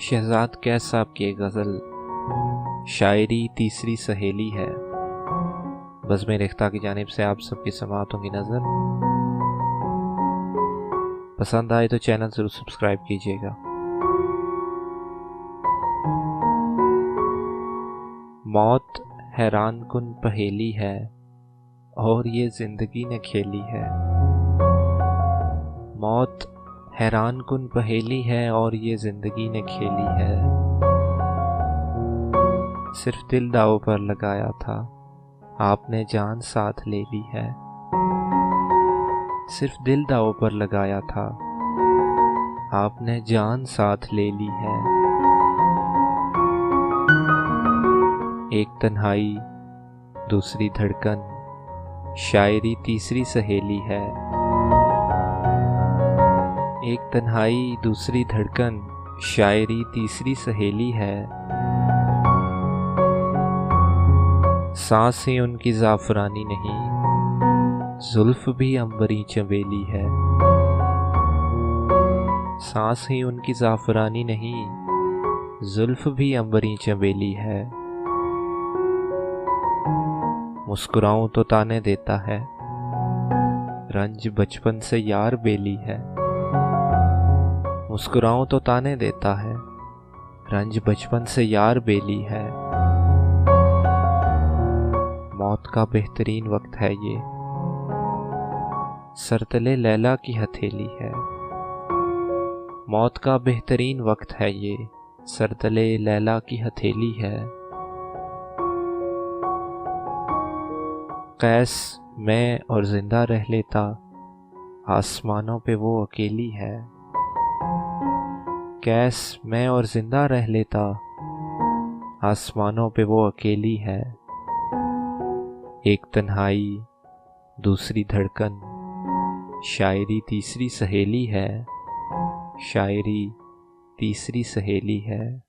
शहजाद कैस साहब की एक गज़ल शायरी तीसरी सहेली है। बज़्म रिख्ता की जानिब से आप सबकी समाअतों की नज़र। पसंद आए तो चैनल ज़रूर सब्सक्राइब कीजिएगा। मौत हैरान कुन पहेली है और ये ज़िंदगी ने खेली है। मौत हैरान कुन पहेली है और ये ज़िंदगी ने खेली है। सिर्फ दिल दांव पर लगाया था, आपने जान साथ ले ली है। सिर्फ दिल दांव पर लगाया था, आपने जान साथ ले ली है। एक तन्हाई दूसरी धड़कन, शायरी तीसरी सहेली है। एक तन्हाई दूसरी धड़कन, शायरी तीसरी सहेली है। सांस ही उनकी ज़ाफ़रानी नहीं, जुल्फ भी अंबरी चमेली है। सांस ही उनकी ज़ाफ़रानी नहीं, जुल्फ भी अंबरी चमेली है। मुस्कुराऊं तो ताने देता है, रंज बचपन से यार बेली है। मुस्कुराऊं तो ताने देता है, रंज बचपन से यार बेली है। मौत का बेहतरीन वक्त है ये, सरतले लैला की हथेली है। मौत का बेहतरीन वक्त है ये, सरतले लैला की हथेली है। कैस मैं और जिंदा रह लेता, आसमानों पे वो अकेली है। कैस मैं और जिंदा रह लेता, आसमानों पे वो अकेली है। एक तन्हाई दूसरी धड़कन, शायरी तीसरी सहेली है। शायरी तीसरी सहेली है।